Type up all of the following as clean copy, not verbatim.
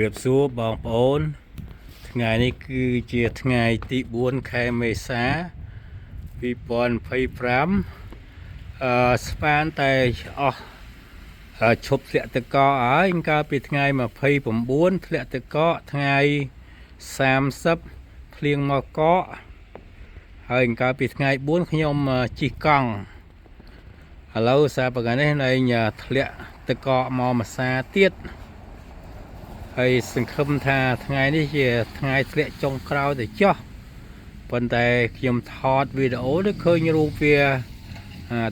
រៀបសួរបងប្អូនថ្ងៃនេះគឺជាថ្ងៃទី4ខែមេសា2025ស្មានតែអស់ឈប់ធ្លាក់ទឹកកកហើយកាលពីថ្ងៃ29ធ្លាក់ទឹកកកថ្ងៃ30ភ្លៀងមកកកហើយកាលពីថ្ងៃ4ខ្ញុំជិះកង់ឥឡូវសារប្រកាសនេះលែងធ្លាក់ទឹកកកមកម្សាទៀតហើយសង្ឃឹមថាថ្ងៃនេះជាថ្ងៃធ្លាក់ចុងក្រោយទៅចុះប៉ុន្តែខ្ញុំថតវីដេអូដូចឃើញរូបវា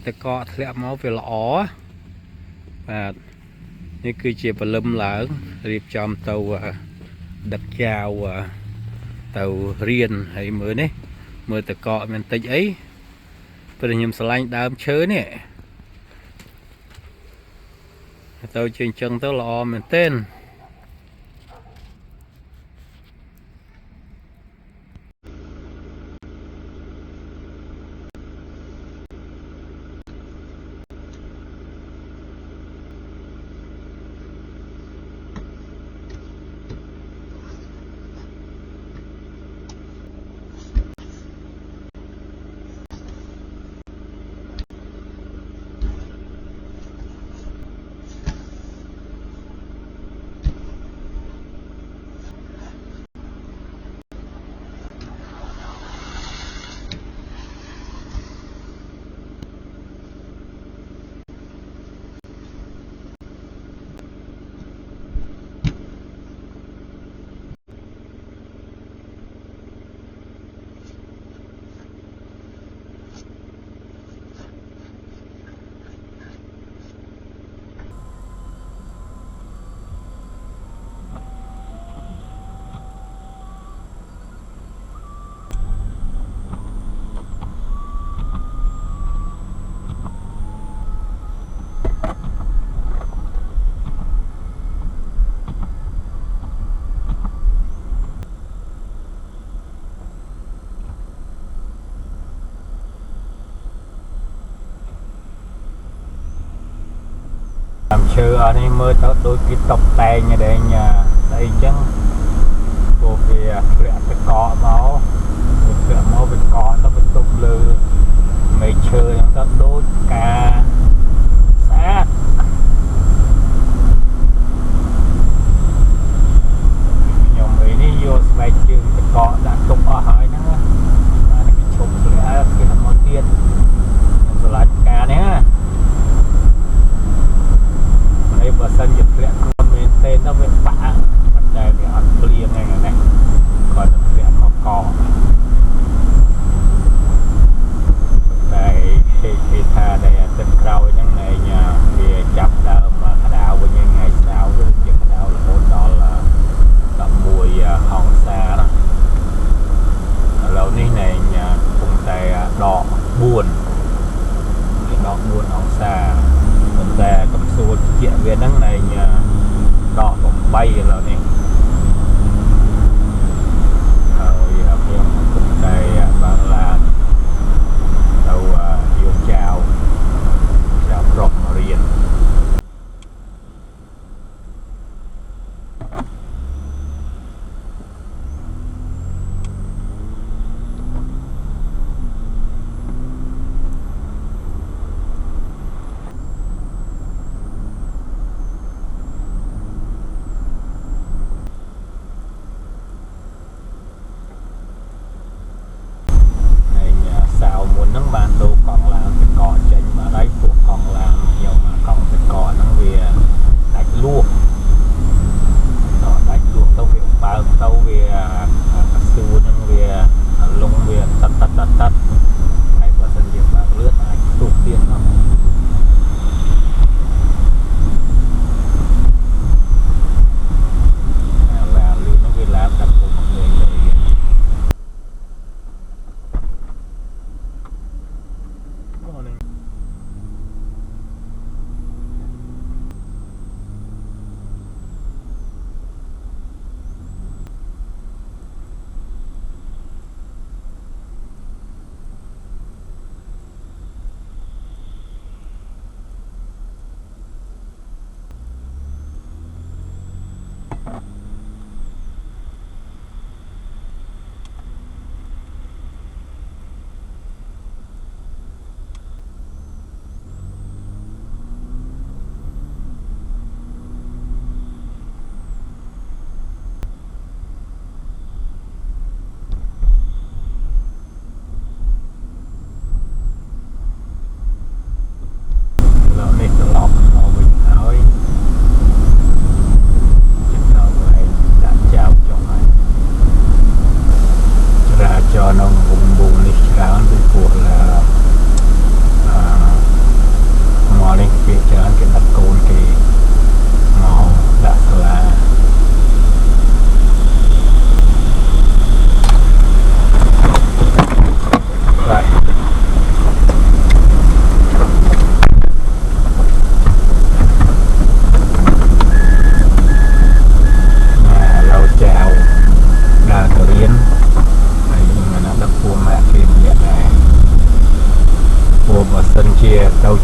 ទឹកកកធ្លាក់មកវាល្អបាទនេះគឺជាព្រលឹមឡើងរៀបចំទៅដឹកចៅទៅរៀនហើយមើលនេះមើលទឹកកកមានតិចអីព្រោះខ្ញុំឆ្លាញ់ដើមឈើនេះទៅជាអញ្ចឹងទៅល្អមែនទែនឈើអស់នេះមើលទៅដូចគេតុបតែងដែរស្អីចឹងពួកវាធ្លាក់ទឹកកកមកធ្លាក់មកវាកកទៅបន្ទប់លើមេឈើហ្នឹងទៅដូចការស្អាតខ្ញុំនេះយកស្បែកជើងទឹកកកដាក់ទុកអស់ហើយហ្នឹងបាទគេឈប់ធ្លាក់គេមកទៀតខ្ញុំឆ្លាញ់ការនេះណាបើសិនជាធ្លាក់ខ្លួនមែនទេទៅវាបាក់ប៉ុន្តែវាអត់ភ្លៀងហ្នឹងណាគាត់ទៅធ្លាក់មកកកតែគេថាដែលទឹកក្រោយហ្នឹងឯងវាចាប់ដើមក្តៅវិញថ្ងៃស្អែកឬជាក្តៅរហូតដល់11អង្សាណាឥឡូវនេះឯងកំពុងតែដក4អង្សាប៉ុន្តែកំសួលជាវាហ្នឹងឯងដក8ឥឡូវនេះហើយខ្ញុំកំពុងតែបើកឡានទៅយកចៅប្រុសមករៀនបានដូរកង់ឡានទឹកកកចេញបាទហើយពួកកង់ឡានខ្ញុំកង់ទឹកកកហ្នឹងវាដាច់លួសទៅវាបើកទៅវាកស៊ូហ្នឹងវាលងវាតឹកហើយបើសិនជាបើកលឿនអាចផ្ទុះទៀតហ្នឹងឡានលឿនហ្នឹងវាឡានដាក់ពុកមកលេងទៅ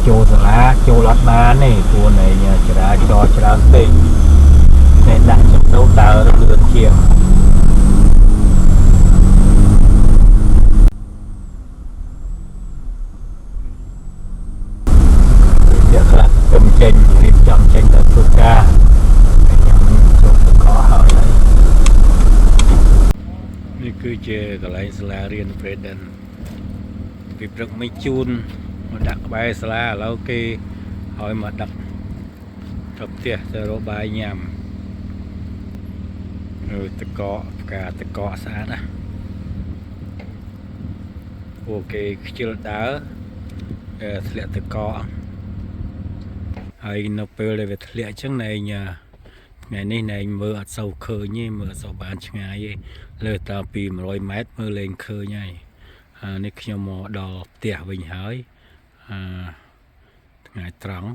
châu lá châu lót má này của này nhà chả cho chả tê nên đặt trong đấu tờ rất lượt chiều việc là cầm chênh việc chọn chênh là tu caนี่คือเจอกับไลน์สลาเรียนเฟรดันปิดรักไม่จูนมาดักใบสลาแล้วก็เอามาดักทับเตี้ยจะรบายยามตะเกาะกาตะเกาะสานะโอเคชิลดาเสลียตะเกาะไอ้นเปเลยเวทเลียจังในเนี่ยngày nay này mưa sâu khơi như mưa sâu bán ngày lời tao pì mà rồi mét mưa lên khơi nhảy nên khi mà đò tiệt bình hỏi ngày trắng